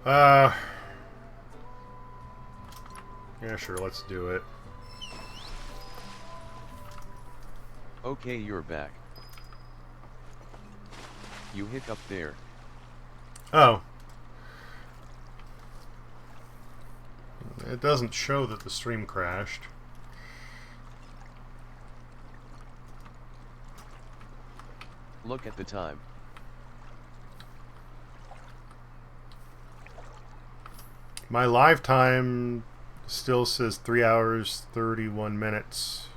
Uh, yeah, sure, let's do it. Okay, you're back. You hiccup there. Oh. It doesn't show that the stream crashed. Look at the time. My live time still says 3 hours, 31 minutes.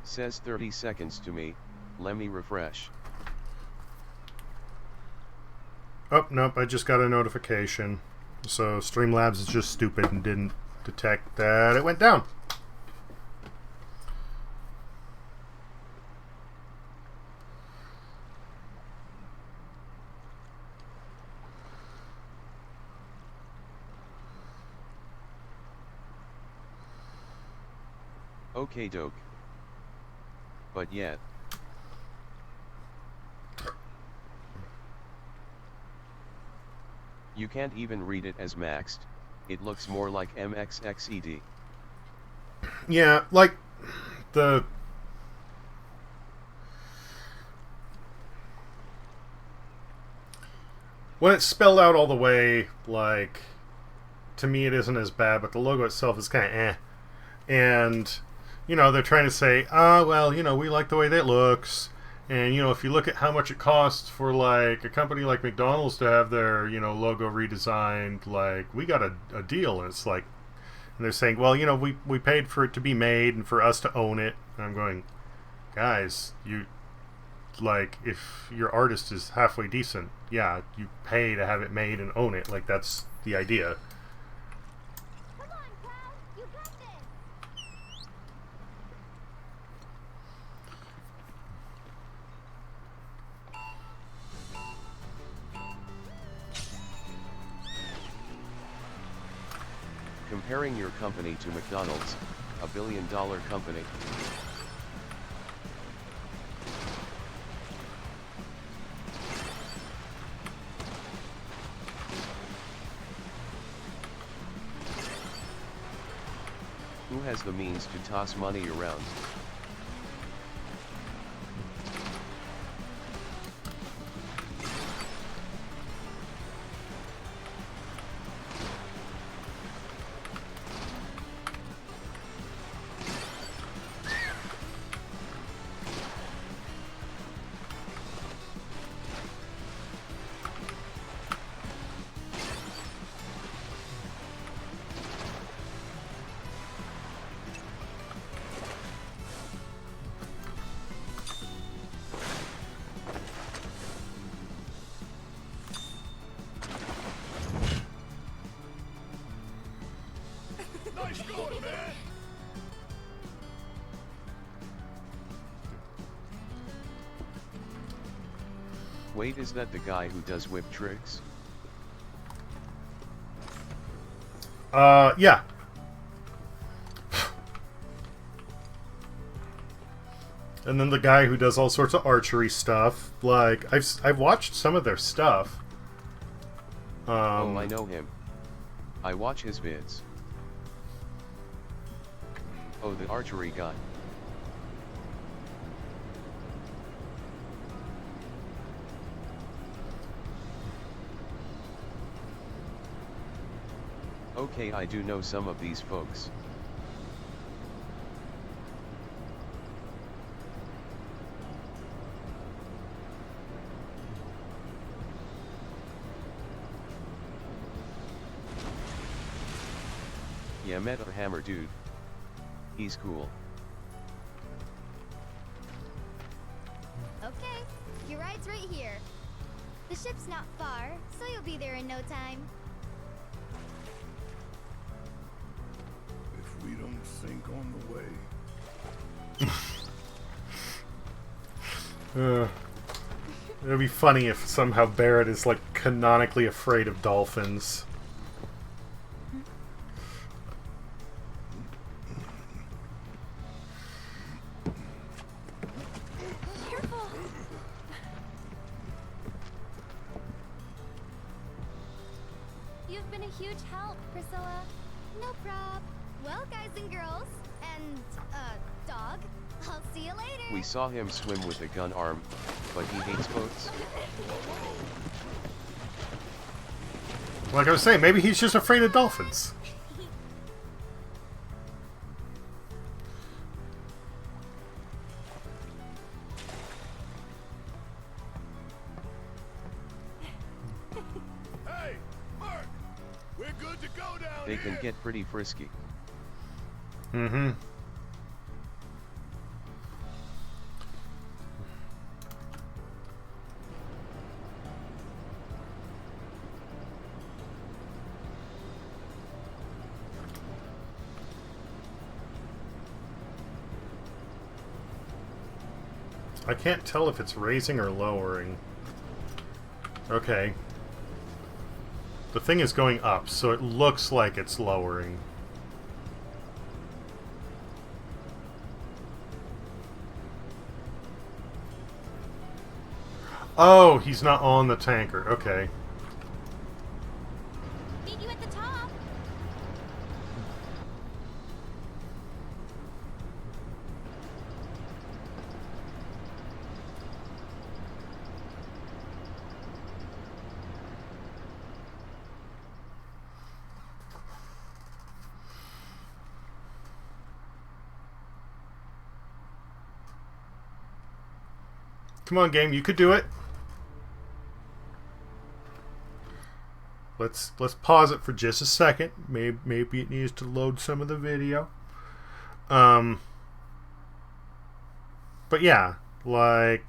Says 30 seconds to me. Let me refresh. Oh, nope, I just got a notification. So Streamlabs is just stupid and didn't detect that it went down. Okay, doke. But yet. You can't even read it as maxed. It looks more like MXXED. Yeah, like the when it's spelled out all the way, like to me it isn't as bad, but the logo itself is kind of eh. And you know, they're trying to say, well, you know, we like the way that looks. And, you know, if you look at how much it costs for, like, a company like McDonald's to have their, you know, logo redesigned, like, we got a deal. And it's like, and they're saying, well, you know, we paid for it to be made and for us to own it. And I'm going, guys, you, like, if your artist is halfway decent, yeah, you pay to have it made and own it. Like, that's the idea. Comparing your company to McDonald's, a billion-dollar company. Who has the means to toss money around? Nice going, man. Wait, is that the guy who does whip tricks? Yeah. And then the guy who does all sorts of archery stuff. Like, I've watched some of their stuff. Oh, I know him. I watch his vids. Oh, the archery guy. Okay, I do know some of these folks. Yeah, met a hammer dude. He's cool. Okay, your ride's right here. The ship's not far, so you'll be there in no time. If we don't sink on the way. It'd be funny if somehow Barrett is, like, canonically afraid of dolphins. huge help, Priscilla. No prob. Well, guys and girls, and, dog, I'll see you later. We saw him swim with a gun arm, but he hates boats. Like I was saying, maybe he's just afraid of dolphins. Hey, Mark! We're good to go down They here. can get pretty frisky. Mm-hmm. I can't tell if it's raising or lowering. Okay. The thing is going up, so it looks like it's lowering. Oh, he's not on the tanker. Okay. Meet you at the top. Come on, game, you could do it. Let's pause it for just a second. Maybe it needs to load some of the video. But yeah, like,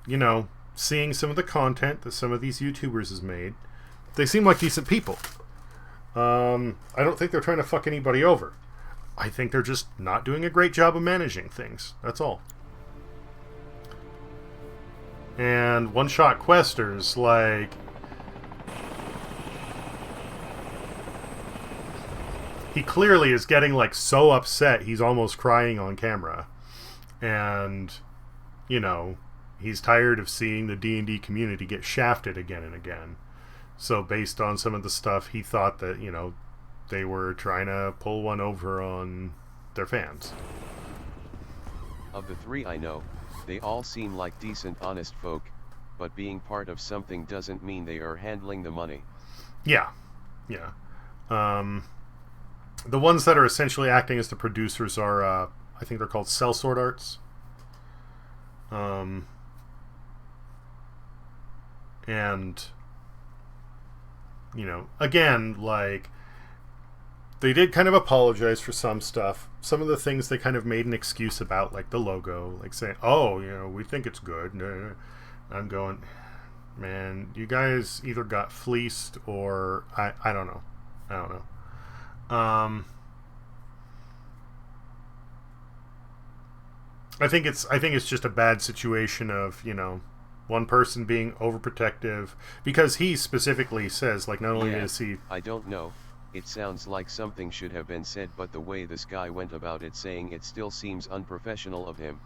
you know, seeing some of the content that some of these YouTubers has made, they seem like decent people. I don't think they're trying to fuck anybody over. I think they're just not doing a great job of managing things. That's all. And one-shot questers, like, he clearly is getting, like, so upset he's almost crying on camera. And, you know, he's tired of seeing the D&D community get shafted again and again. So based on some of the stuff, he thought that, you know, they were trying to pull one over on their fans. Of the three I know, they all seem like decent, honest folk, but being part of something doesn't mean they are handling the money. Yeah. Yeah. The ones that are essentially acting as the producers are, I think they're called Sellsword Arts. And, you know, again, like, they did kind of apologize for some stuff. Some of the things they kind of made an excuse about, like the logo, like saying, oh, you know, we think it's good. I'm going, man, you guys either got fleeced or I don't know. I don't know. I think it's just a bad situation of, you know, one person being overprotective, because he specifically says, like, not only is he... I don't know, it sounds like something should have been said, but the way this guy went about it saying it still seems unprofessional of him.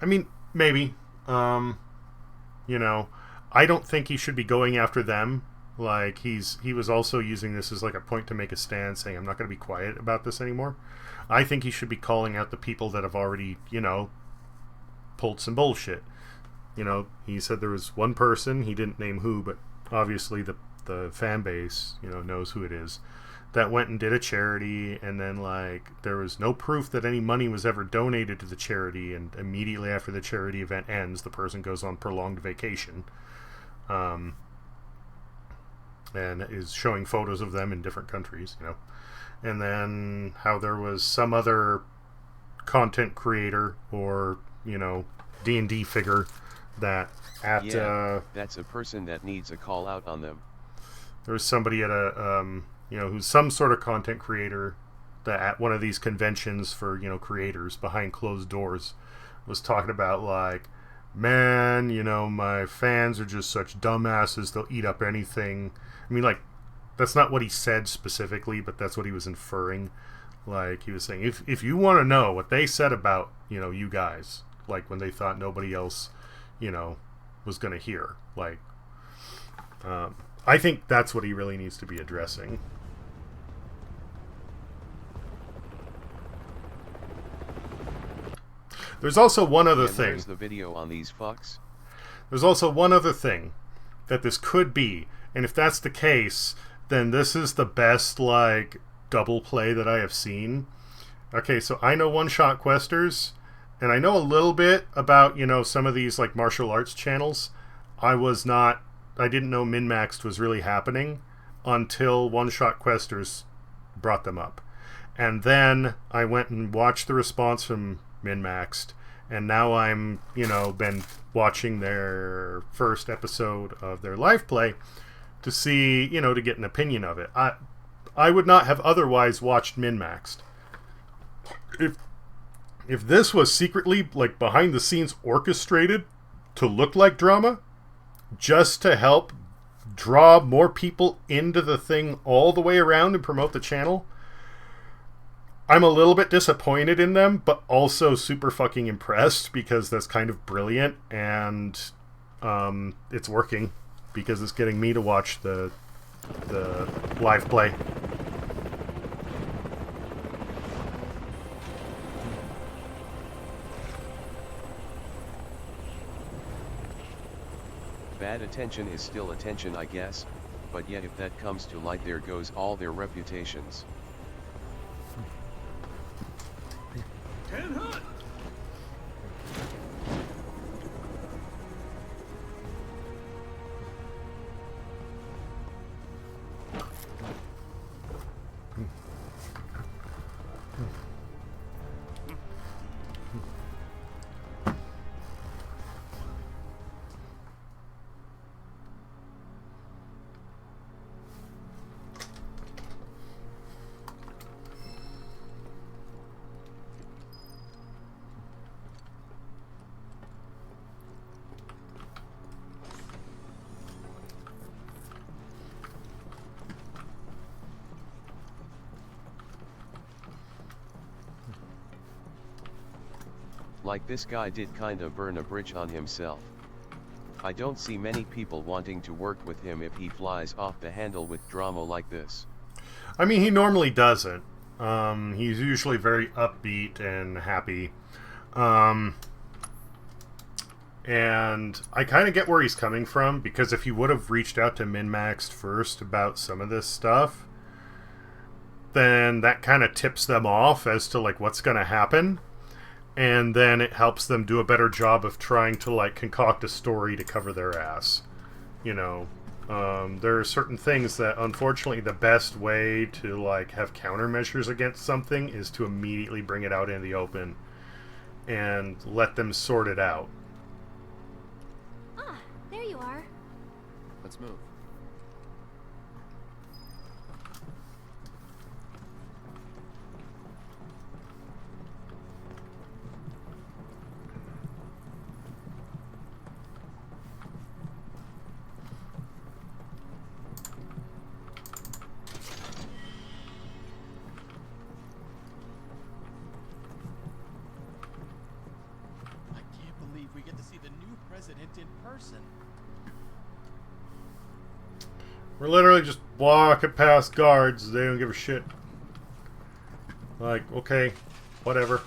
I mean, maybe. You know, I don't think he should be going after them. Like, he was also using this as like a point to make a stand, saying, I'm not going to be quiet about this anymore. I think he should be calling out the people that have already, you know, pulled some bullshit. You know, he said there was one person, he didn't name who, but obviously the fan base, you know, knows who it is, that went and did a charity, and then, like, there was no proof that any money was ever donated to the charity, and immediately after the charity event ends, the person goes on prolonged vacation. And is showing photos of them in different countries, you know. And then how there was some other content creator or, you know, D&D figure that that's a person that needs a call out on them. There was somebody at a you know, who's some sort of content creator that at one of these conventions for, you know, creators behind closed doors was talking about, like, man, you know, my fans are just such dumbasses, they'll eat up anything. I mean, like, that's not what he said specifically, but that's what he was inferring. Like, he was saying, if you want to know what they said about, you know, you guys, like, when they thought nobody else, you know, was going to hear, like, I think that's what he really needs to be addressing. There's also one other thing. Where's the video on these fucks? There's also one other thing that this could be, and if that's the case, then this is the best, like, double play that I have seen. Okay, so I know one-shot questers, and I know a little bit about, you know, some of these, like, martial arts channels. I didn't know min-maxed was really happening until one-shot questers brought them up. And then I went and watched the response from min-maxed, and now I'm, you know, been watching their first episode of their live play to see, you know, to get an opinion of it. I would not have otherwise watched min-maxed. If this was secretly, like, behind the scenes orchestrated to look like drama, just to help draw more people into the thing all the way around and promote the channel, I'm a little bit disappointed in them, but also super fucking impressed because that's kind of brilliant, and it's working because it's getting me to watch the live play. Bad attention is still attention, I guess, but yet if that comes to light, there goes all their reputations. Like this guy did kinda burn a bridge on himself. I don't see many people wanting to work with him if he flies off the handle with drama like this. I mean, he normally doesn't. He's usually very upbeat and happy. And I kind of get where he's coming from, because if he would have reached out to min-maxed first about some of this stuff, then that kind of tips them off as to, like, what's going to happen. And then it helps them do a better job of trying to, like, concoct a story to cover their ass. You know, there are certain things that, unfortunately, the best way to, like, have countermeasures against something is to immediately bring it out in the open and let them sort it out. Ah, there you are. Let's move. We get to see the new president in person. We're literally just walking past guards. They don't give a shit. Like, okay, whatever.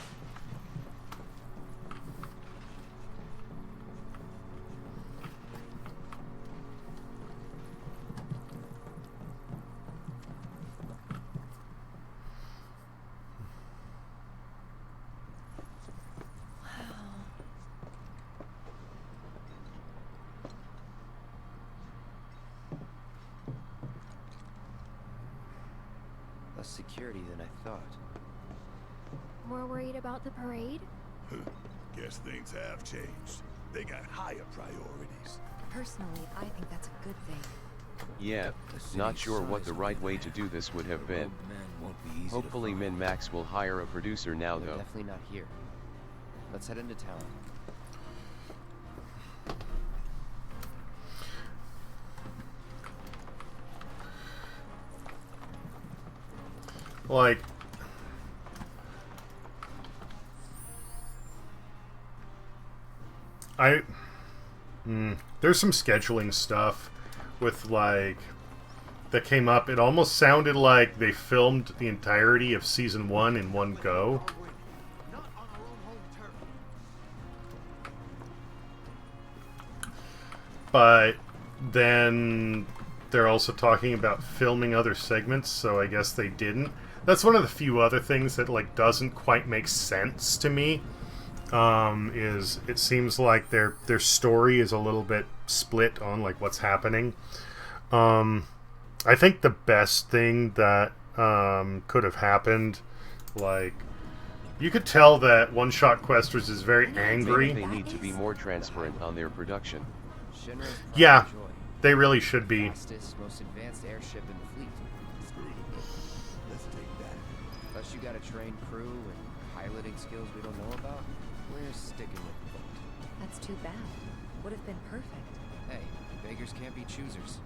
Less security than I thought. More worried about the parade? Guess things have changed. They got higher priorities. Personally, I think that's a good thing. Yeah, not sure what the right way to do this would have been. Hopefully min-max will hire a producer now though. Definitely not here. Let's head into town. Like, there's some scheduling stuff with like that came up. It almost sounded like they filmed the entirety of season 1 in one go. But then they're also talking about filming other segments, so I guess they didn't. That's one of the few other things that like doesn't quite make sense to me. Is it seems like their story is a little bit split on like what's happening. I think the best thing that could have happened, like, you could tell that One Shot Questers is very angry. Maybe they need to be more transparent on their production. Yeah, they really should be. Fastest, most advanced airship in the fleet. Screw it. Let's take that. Plus you got a trained crew and piloting skills we don't know about. We're sticking with the boat. That's too bad. Would have been perfect. Hey, beggars can't be choosers.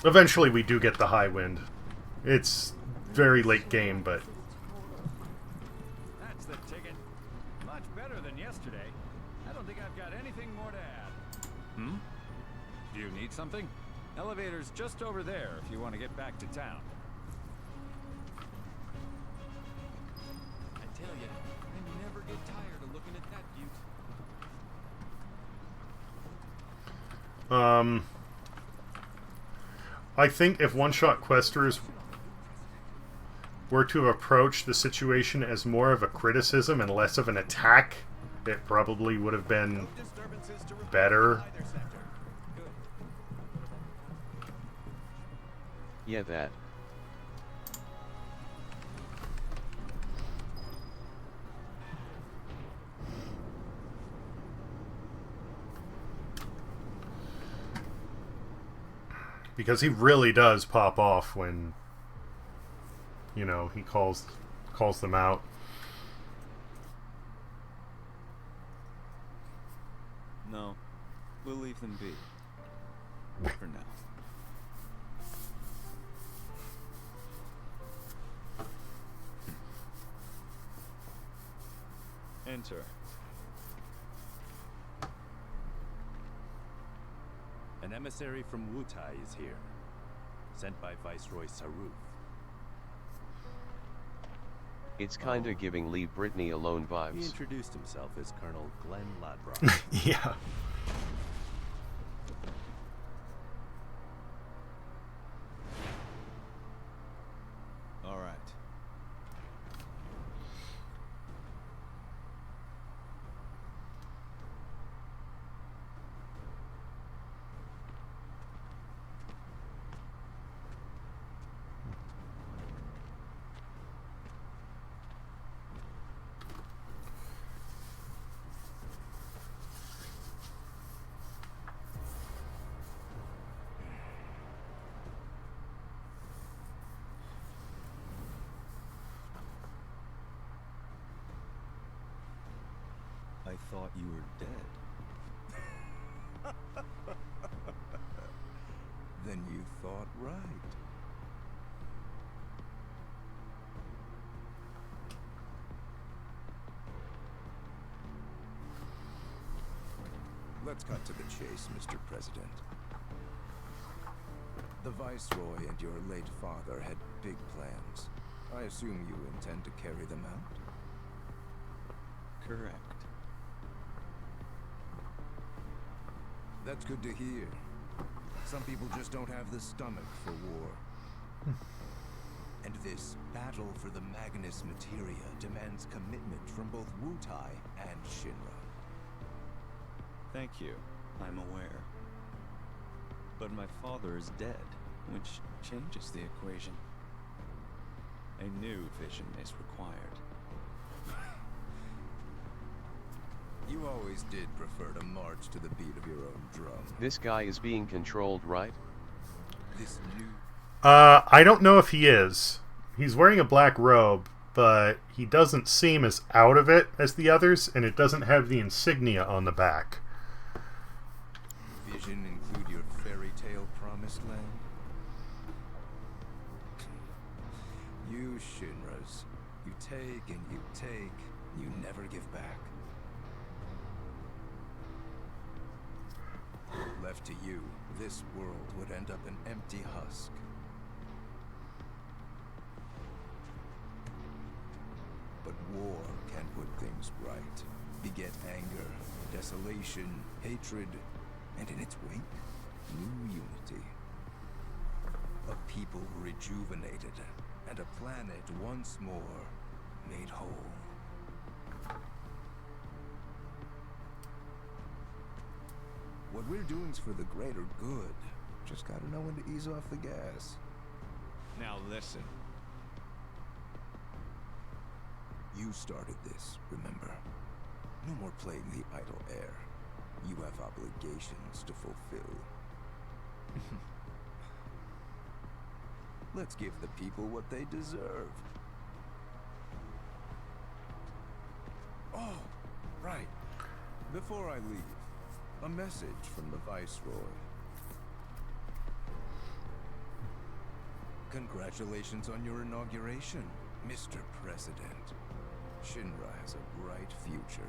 Eventually we do get the high wind. It's very late game, but... That's the ticket. Much better than yesterday. I don't think I've got anything more to add. Hmm? Do you need something? Elevator's just over there if you want to get back to town. I tell ya, I never get tired of looking at that butte. I think if One Shot Questers were to approach the situation as more of a criticism and less of an attack, it probably would have been better. Yeah, that. Because he really does pop off when, you know, he calls them out. No, we'll leave them be. For now. Enter. An emissary from Wutai is here, sent by Viceroy Saruf. It's kinda giving Leave Britney Alone He vibes. introduced himself as Colonel Glenn Ladbrock. Yeah. All right. I thought you were dead. Then you thought right. Let's cut to the chase, Mr. President. The Viceroy and your late father had big plans. I assume you intend to carry them out? Correct. That's good to hear. Some people just don't have the stomach for war. And this battle for the Magnus Materia demands commitment from both Wutai and Shinra. Thank you. I'm aware. But my father is dead, which changes the equation. A new vision is required. You always did prefer to march to the beat of your own drum. This guy is being controlled, right? This new... I don't know if he is. He's wearing a black robe, but he doesn't seem as out of it as the others, and it doesn't have the insignia on the back. Vision include your fairy tale promised land? Shinras. You take and you take, you never give back. Left to you, this world would end up an empty husk. But war can put things right. Beget anger, desolation, hatred, and in its wake, new unity. A people rejuvenated, and a planet once more made whole. What we're doing's for the greater good. Just gotta know when to ease off the gas. Now listen. You started this, remember? No more playing the idle heir. You have obligations to fulfill. Let's give the people what they deserve. Oh, right. Before I leave, a message from the Viceroy. Congratulations on your inauguration, Mr. President. Shinra has a bright future.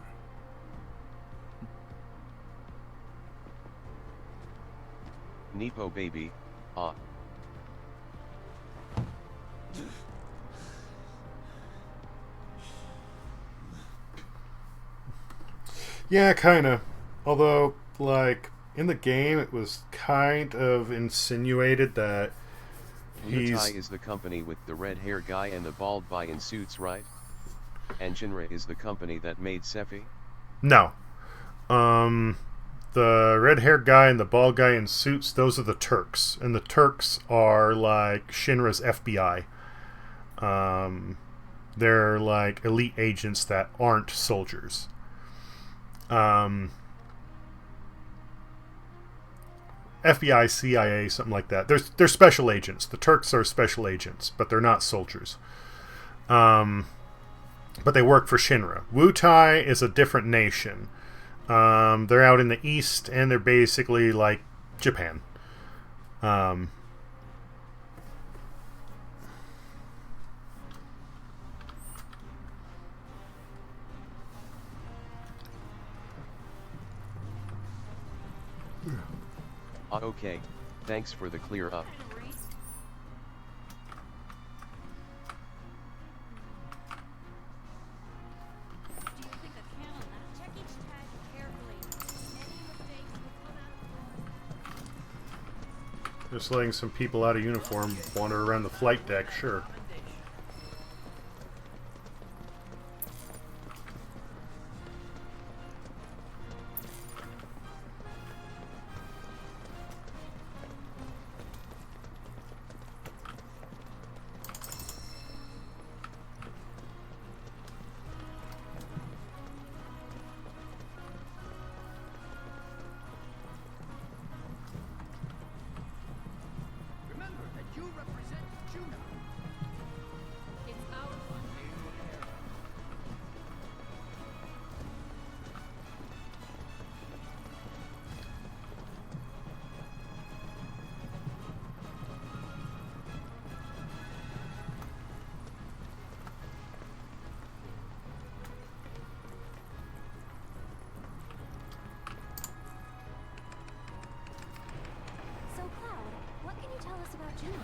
Nepo baby, ah. Yeah, kinda. Although, like, in the game, it was kind of insinuated that Wutai is the company with the red hair guy and the bald guy in suits, right? And Shinra is the company that made Sephi? No. The red-haired guy and the bald guy in suits, those are the Turks. And the Turks are, like, Shinra's FBI. They're, like, elite agents that aren't soldiers. FBI, CIA, something like that. They're special agents. The Turks are special agents, but they're not soldiers. But they work for Shinra. Wutai is a different nation. They're out in the east, and they're basically like Japan. Okay, thanks for the clear up. Just letting some people out of uniform wander around the flight deck, sure. Remember that you represent Junon. It's our So, Cloud, what can you tell us about Junon?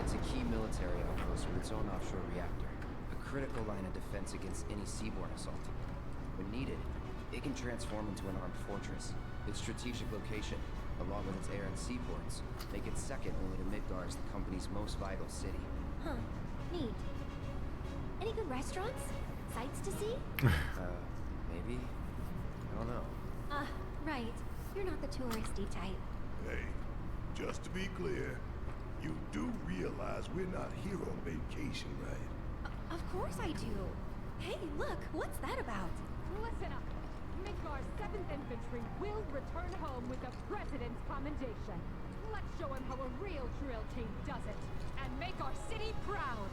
It's a key military outpost with its own offshore reactor. A critical line of defense against any seaborne assault. When needed, it can transform into an armed fortress. Its strategic location, along with its air and seaports, make it second only to Midgar as the company's most vital city. Huh. Neat. Any good restaurants? Sights to see? Maybe? I don't know. Right. You're not the touristy type. Hey, just to be clear, you do realize we're not here on vacation, right? Of course I do. Hey, look, what's that about? Listen up. Midgar's 7th Infantry will return home with the President's commendation. Let's show him how a real drill team does it, and make our city proud.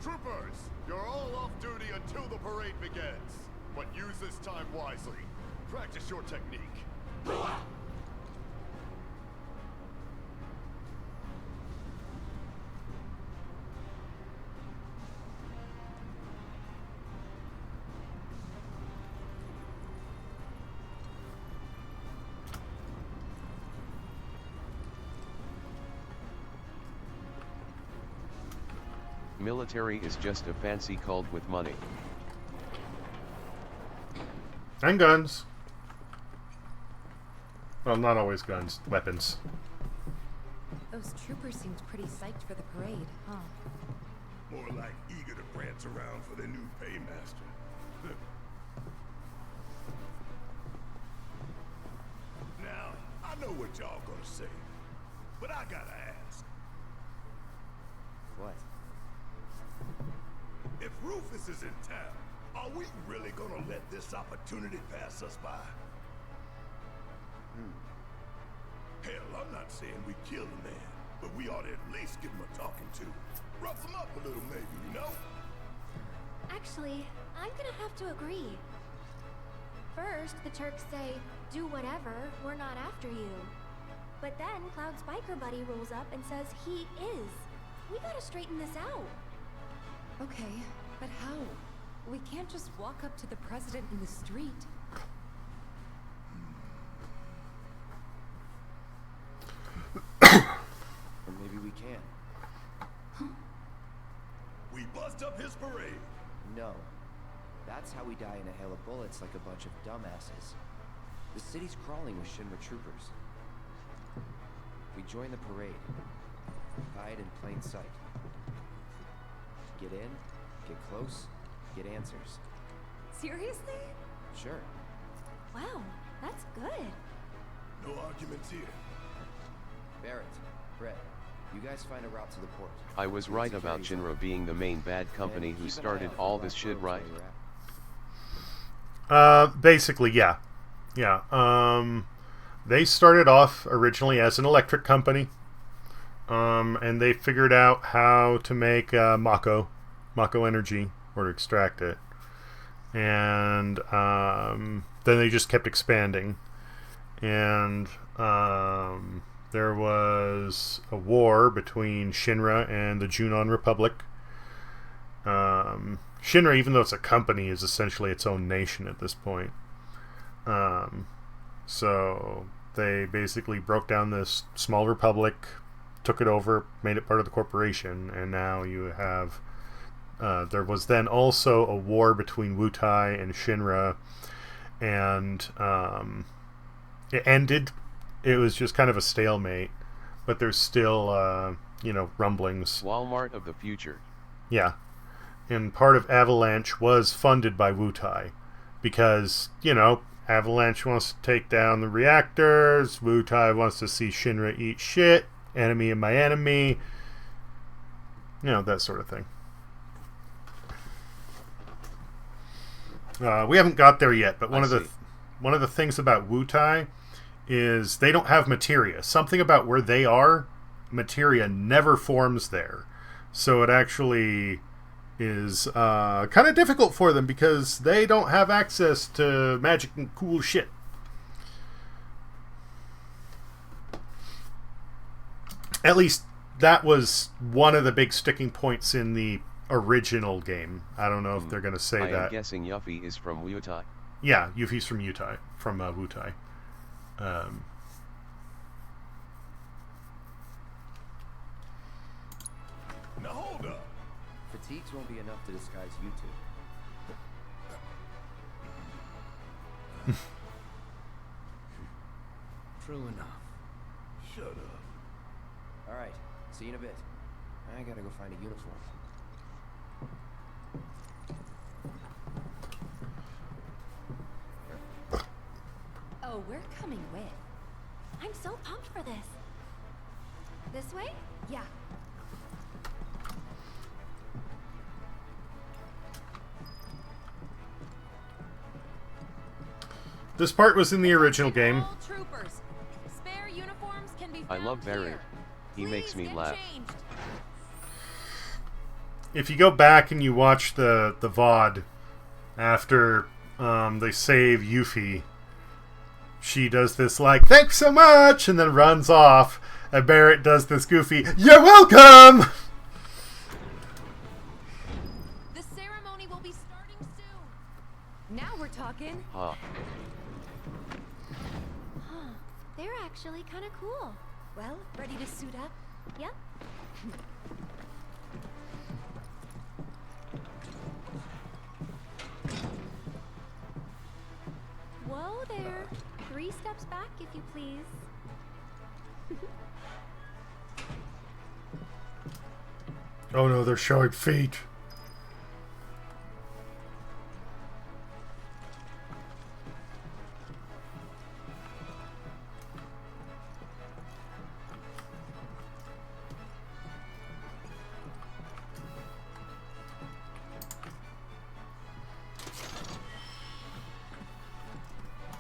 Troopers, you're all off duty until the parade begins. But use this time wisely. Practice your technique. Military is just a fancy cult with money. And guns. Well, not always guns. Weapons. Those troopers seemed pretty psyched for the parade, huh? More like eager to prance around for their new paymaster. Now, I know what y'all gonna say, but I gotta ask. What? If Rufus is in town, are we really gonna let this opportunity pass us by? Hell, I'm not saying we kill the man, but we ought to at least give him a talking to. Rough him up a little maybe, you know? Actually, I'm gonna have to agree. First, the Turks say, do whatever, we're not after you. But then Cloud's biker buddy rolls up and says he is. We gotta straighten this out. Okay, but how? We can't just walk up to the president in the street. Or maybe we can. We bust up his parade. No. That's how we die in a hail of bullets like a bunch of dumbasses. The city's crawling with Shinra troopers. We join the parade. Hide in plain sight. Get in, get close, get answers. Seriously? Sure. Wow, that's good. No arguments here. Barrett, Brett, you guys find a route to the port. I was right about Shinra being the main bad company who started all this shit, right? Basically, yeah. Yeah. They started off originally as an electric company. And they figured out how to make Mako energy, or to extract it. And then they just kept expanding. And there was a war between Shinra and the Junon Republic. Shinra, even though it's a company, is essentially its own nation at this point. So they basically broke down this small republic, took it over, made it part of the corporation, and now you have... there was then also a war between Wutai and Shinra, and it ended. It was just kind of a stalemate, but there's still, rumblings. Walmart of the future. Yeah. And part of Avalanche was funded by Wutai, because, Avalanche wants to take down the reactors, Wutai wants to see Shinra eat shit, enemy of my enemy, that sort of thing. We haven't got there yet, but one of the things about Wutai is they don't have materia. Something about where they are, materia never forms there. So it actually is kind of difficult for them because they don't have access to magic and cool shit. At least that was one of the big sticking points in the original game. I don't know if they're going to say that. I'm guessing Yuffie is from Wutai. Yeah, Yuffie's from Wutai. Now hold up. Fatigues won't be enough to disguise you two. True enough. Shut up. Alright, see you in a bit. I gotta go find a uniform. Oh, we're coming with. I'm so pumped for this. This way? Yeah. This part was in the original game. Troopers, spare uniforms can be I love Barrett. He makes me laugh. If you go back and you watch the VOD after they save Yuffie, she does this like, thanks so much, and then runs off, and Barrett does this goofy, you're welcome! The ceremony will be starting soon. Now we're talking. Huh. They're actually kind of cool. Well, ready to suit up? Yep. there. 3 steps back, if you please. Oh no, they're showing feet.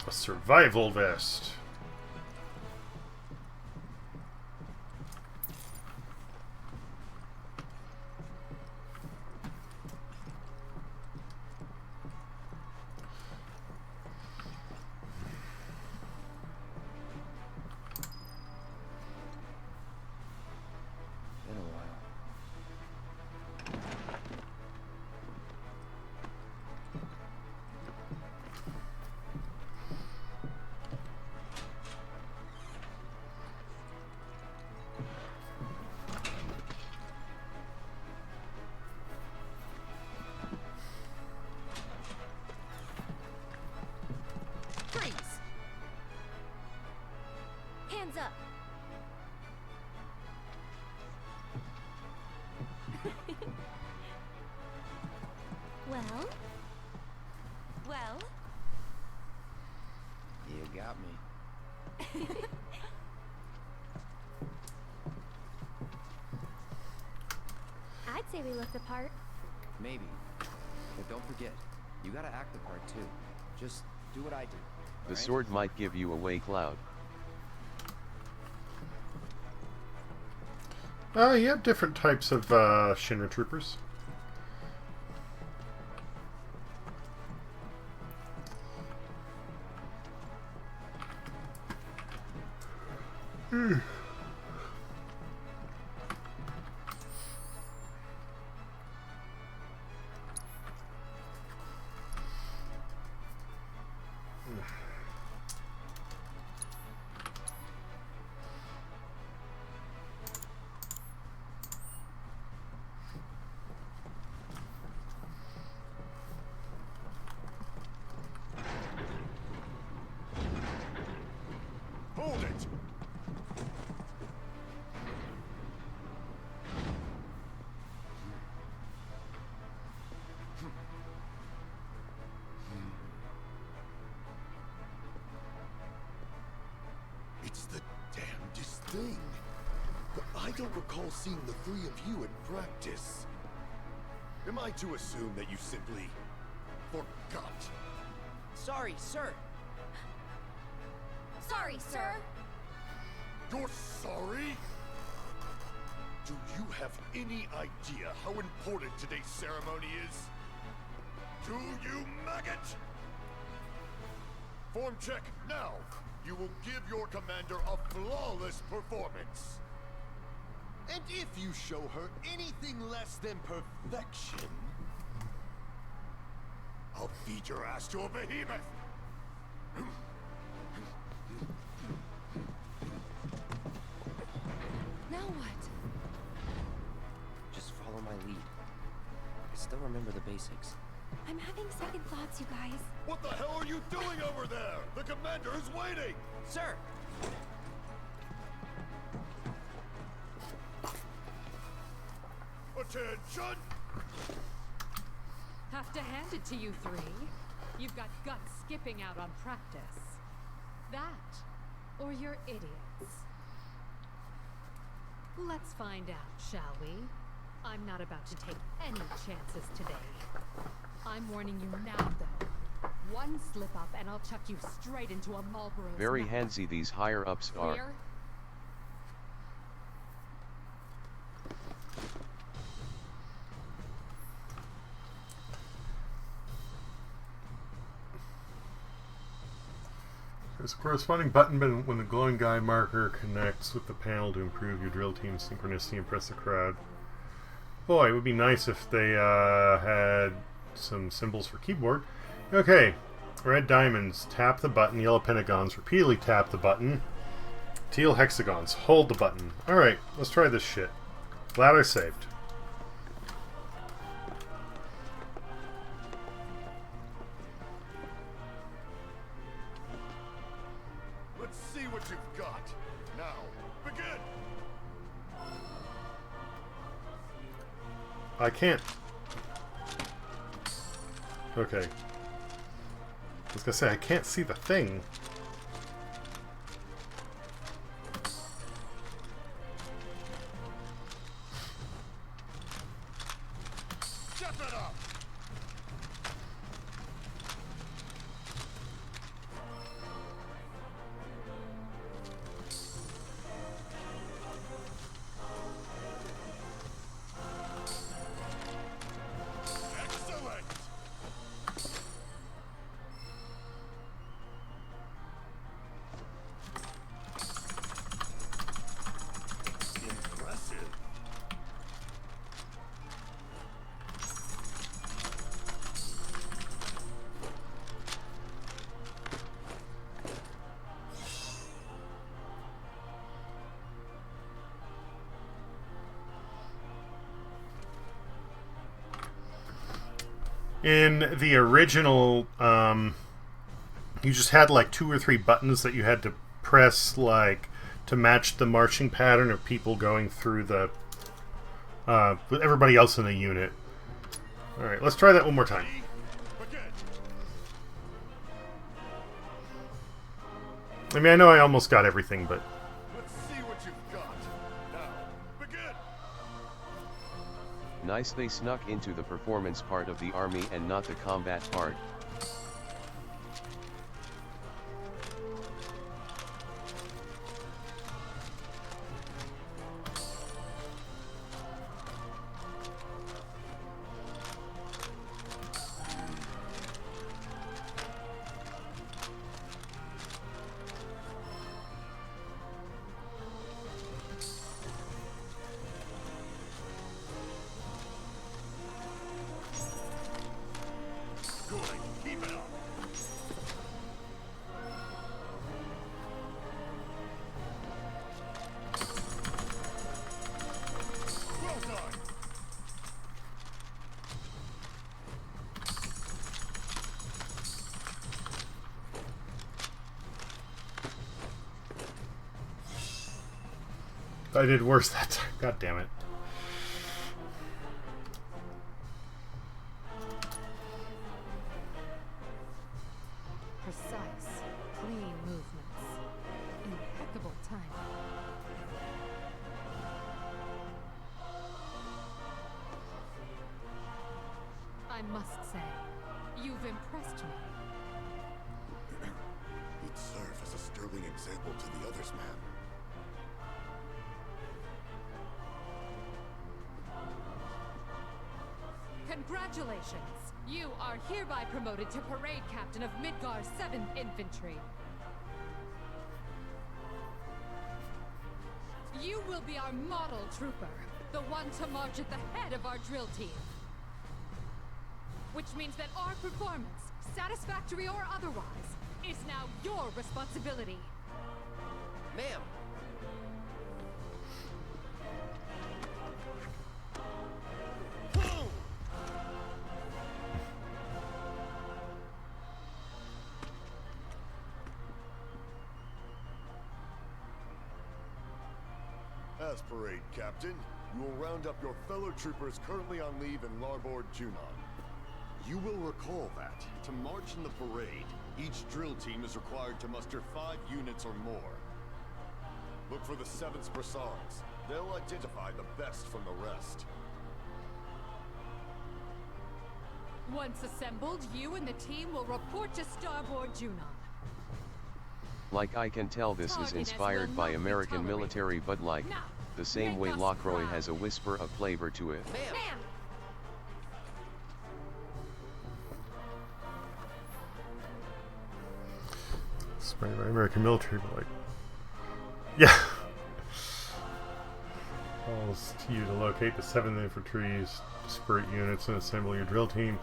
A survival vest. Been a while. Freeze! Hands up! Well? Well? You got me. I'd say we look the part. Maybe. But don't forget, you gotta act the part too. Just do what I do. The alright? sword might give you away, Cloud. You have different types of Shinra troopers. Hold it! It's the damnedest thing. But I don't recall seeing the 3 of you in practice. Am I to assume that you simply forgot? Sorry, sir. Sorry, sir. You're sorry? Do you have any idea how important today's ceremony is? Do you, maggot? Form check now. You will give your commander a flawless performance. And if you show her anything less than perfection, I'll feed your ass to a behemoth. Now what? Just follow my lead. I still remember the basics. I'm having second thoughts, you guys. What the hell are you doing over there? The commander is waiting! Sir! Attention! Have to hand it to you 3. You've got guts skipping out on practice. That, or you're idiots. Let's find out, shall we? I'm not about to take any chances today. I'm warning you now, though. One slip up and I'll chuck you straight into a Marlboro's Very mouth. handsy these higher ups are. Clear? There's a corresponding button when the glowing guide marker connects with the panel to improve your drill team's synchronicity and press the crowd. Boy, it would be nice if they had some symbols for keyboard. Okay, red diamonds, tap the button. Yellow pentagons, repeatedly tap the button. Teal hexagons, hold the button. Alright, let's try this shit. Glad I saved. what you've got. Now, begin! I can't. Okay. I was gonna say, I can't see the thing. Step it up! Excellent! Impressive. In the original, you just had like 2 or 3 buttons that you had to press, like, to match the marching pattern of people going through the, with everybody else in the unit. Alright, let's try that one more time. I mean, I know I almost got everything, but... Let's see what you've got. Now, begin! Nice, they snuck into the performance part of the army and not the combat part. Good. Keep it up. Well done. I did worse that time. God damn it. Precise, clean movements. Impeccable timing. I must say, you've impressed me. You'd serve as a sterling example to the others, ma'am. Congratulations! You are hereby promoted to Parade Captain of Midgar's 7th Infantry. You will be our model trooper, the one to march at the head of our drill team. Which means that our performance, satisfactory or otherwise, is now your responsibility. Ma'am! As parade captain, you will round up your fellow troopers currently on leave in Larboard, Junon. You will recall that, to march in the parade, each drill team is required to muster 5 units or more. Look for the 7th Brassards. They'll identify the best from the rest. Once assembled, you and the team will report to Starboard Junon. Like, I can tell this is inspired by American military, but like, the same way Lockroy has a whisper of flavor to it. Ma'am! Inspired by American military, but like... Yeah! Calls to you to locate the 7th Infantry's disparate units and assemble your drill team.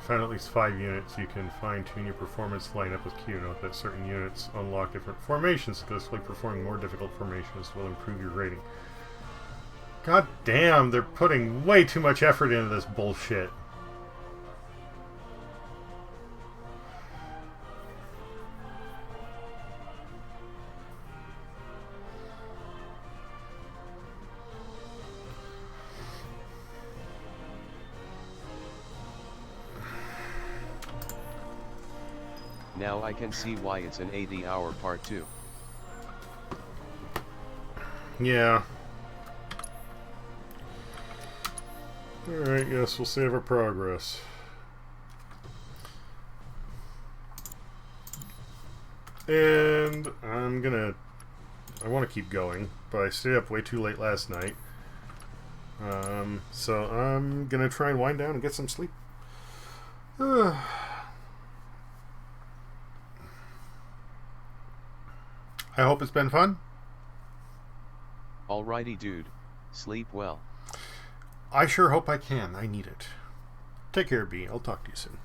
Found at least 5 units, you can fine-tune your performance lineup with Q. Note that certain units unlock different formations, successfully performing more difficult formations will improve your rating. God damn, they're putting way too much effort into this bullshit. Now I can see why it's an 80-hour part 2. Yeah. Alright, yes, we'll save our progress. And I want to keep going, but I stayed up way too late last night. So I'm gonna try and wind down and get some sleep. I hope it's been fun. Alrighty, dude. Sleep well. I sure hope I can. I need it. Take care, B. I'll talk to you soon.